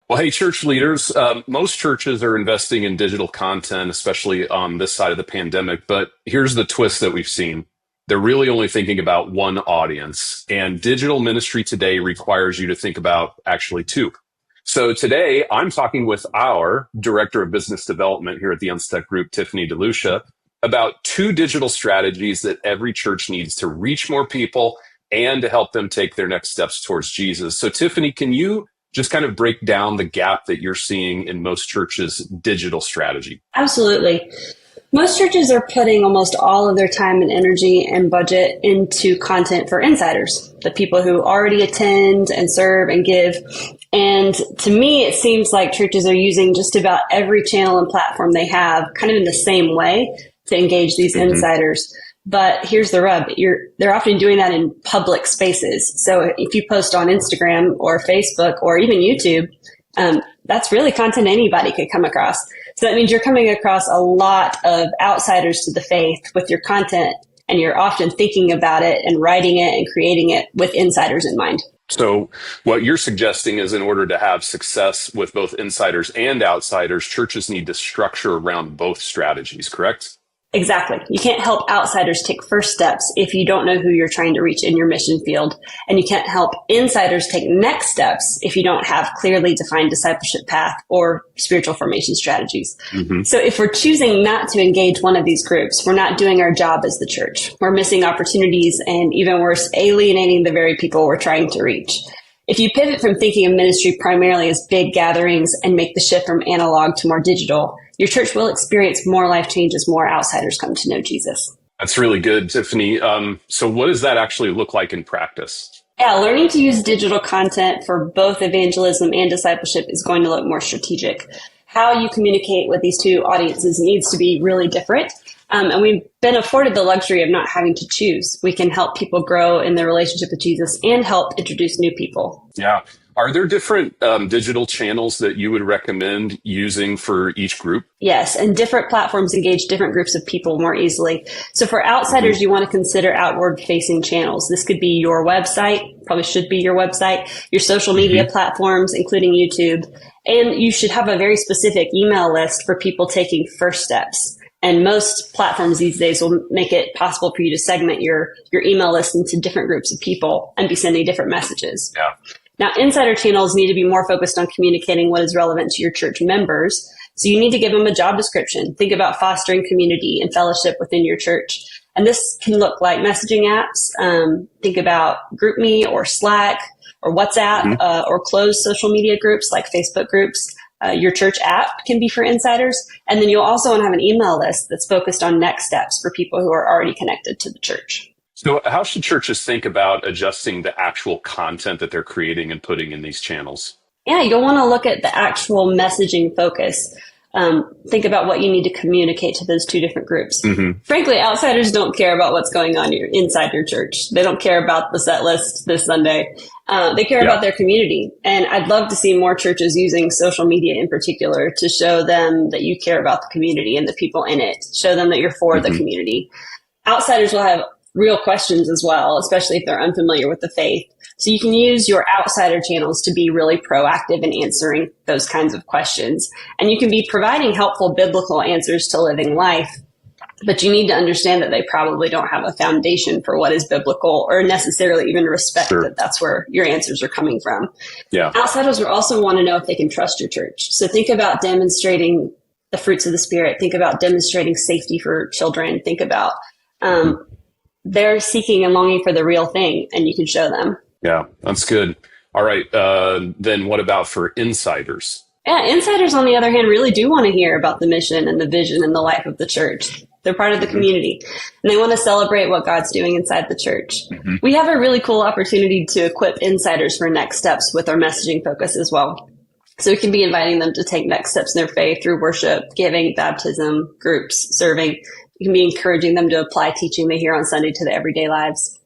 Well, hey, church leaders, most churches are investing in digital content, especially on this side of the pandemic. But here's the twist that we've seen. They're really only thinking about one audience, and digital ministry today requires you to think about actually two. So today I'm talking with our director of business development here at the Unstuck Group, Tiffany DeLucia, about two digital strategies that every church needs to reach more people and to help them take their next steps towards Jesus. So Tiffany, can you just kind of break down the gap that you're seeing in most churches' digital strategy? Absolutely. Most churches are putting almost all of their time and energy and budget into content for insiders, the people who already attend and serve and give. And to me, it seems like churches are using just about every channel and platform they have kind of in the same way to engage these insiders. But here's the rub. They're often doing that in public spaces. So if you post on Instagram or Facebook or even YouTube, that's really content anybody could come across. So that means you're coming across a lot of outsiders to the faith with your content, and you're often thinking about it and writing it and creating it with insiders in mind. So what you're suggesting is in order to have success with both insiders and outsiders, churches need to structure around both strategies, correct? Exactly. You can't help outsiders take first steps if you don't know who you're trying to reach in your mission field. And you can't help insiders take next steps if you don't have clearly defined discipleship path or spiritual formation strategies. So if we're choosing not to engage one of these groups, we're not doing our job as the church. We're missing opportunities and even worse, alienating the very people we're trying to reach. If you pivot from thinking of ministry primarily as big gatherings and make the shift from analog to more digital, your church will experience more life change as more outsiders come to know Jesus. That's really good, Tiffany. So what does that actually look like in practice? Yeah, learning to use digital content for both evangelism and discipleship is going to look more strategic. How you communicate with these two audiences needs to be really different. And we've been afforded the luxury of not having to choose. We can help people grow in their relationship with Jesus and help introduce new people. Yeah. Are there different digital channels that you would recommend using for each group? Yes, and different platforms engage different groups of people more easily. So for outsiders, you want to consider outward-facing channels. This could be your website, probably should be your website, your social media platforms, including YouTube. And you should have a very specific email list for people taking first steps. And most platforms these days will make it possible for you to segment your email list into different groups of people and be sending different messages. Yeah. Now, insider channels need to be more focused on communicating what is relevant to your church members. So you need to give them a job description. Think about fostering community and fellowship within your church. And this can look like messaging apps. Think about GroupMe or Slack or WhatsApp or closed social media groups like Facebook groups. Your church app can be for insiders. And then you'll also want to have an email list that's focused on next steps for people who are already connected to the church. So how should churches think about adjusting the actual content that they're creating and putting in these channels? Yeah, you'll want to look at the actual messaging focus. Think about what you need to communicate to those two different groups. Frankly, outsiders don't care about what's going on inside your church. They don't care about the set list this Sunday. They care about their community. And I'd love to see more churches using social media in particular to show them that you care about the community and the people in it. Show them that you're for the community. Outsiders will have real questions as well, especially if they're unfamiliar with the faith. So you can use your outsider channels to be really proactive in answering those kinds of questions. And you can be providing helpful biblical answers to living life, but you need to understand that they probably don't have a foundation for what is biblical or necessarily even respect that that's where your answers are coming from. Yeah. Outsiders will also want to know if they can trust your church. So think about demonstrating the fruits of the Spirit. Think about demonstrating safety for children. Think about they're seeking and longing for the real thing, and you can show them. Yeah, that's good. All right. Then what about for insiders? Yeah, insiders, on the other hand, really do want to hear about the mission and the vision and the life of the church. They're part of the community, and they want to celebrate what God's doing inside the church. We have a really cool opportunity to equip insiders for next steps with our messaging focus as well. So we can be inviting them to take next steps in their faith through worship, giving, baptism, groups, serving. You can be encouraging them to apply teaching they hear on Sunday to their everyday lives.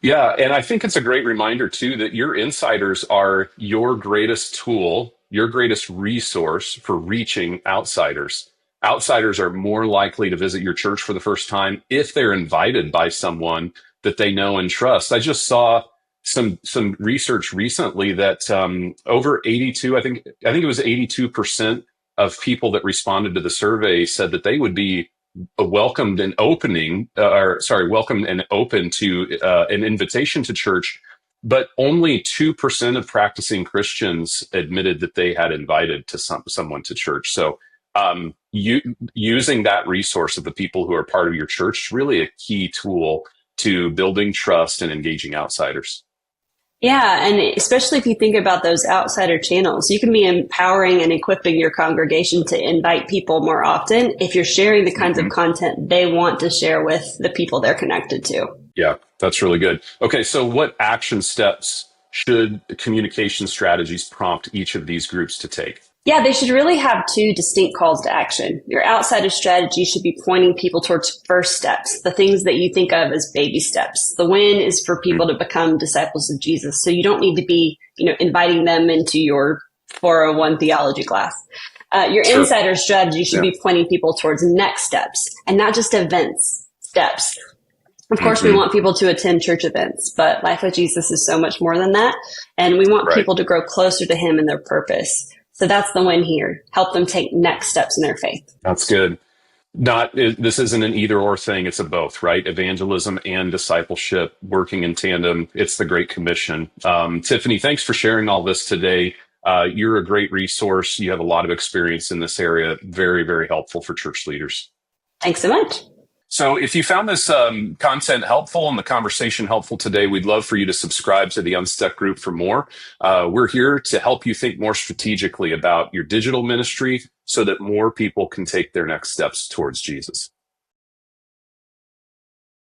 Yeah, and I think it's a great reminder, too, that your insiders are your greatest tool, your greatest resource for reaching outsiders. Outsiders are more likely to visit your church for the first time if they're invited by someone that they know and trust. I just saw some research recently that over 82, I think it was 82% of people that responded to the survey said that they would be welcomed and open to an invitation to church, but only 2% of practicing Christians admitted that they had invited someone to church. So using that resource of the people who are part of your church is really a key tool to building trust and engaging outsiders. Yeah, and especially if you think about those outsider channels, you can be empowering and equipping your congregation to invite people more often if you're sharing the kinds of content they want to share with the people they're connected to. Yeah, that's really good. Okay, so what action steps should communication strategies prompt each of these groups to take? Yeah, they should really have two distinct calls to action. Your outsider strategy should be pointing people towards first steps, the things that you think of as baby steps. The win is for people to become disciples of Jesus. So you don't need to be, inviting them into your 401 theology class. Your Sure. insider strategy should be pointing people towards next steps and not just events, steps. Of course, we want people to attend church events, but Life with Jesus is so much more than that. And we want people to grow closer to him and their purpose. So that's the win here. Help them take next steps in their faith. That's good. This isn't an either or thing. It's a both, right? Evangelism and discipleship working in tandem. It's the Great Commission. Tiffany, thanks for sharing all this today. You're a great resource. You have a lot of experience in this area. Very, very helpful for church leaders. Thanks so much. So if you found this content helpful and the conversation helpful today, we'd love for you to subscribe to the Unstuck group for more. We're here to help you think more strategically about your digital ministry so that more people can take their next steps towards Jesus.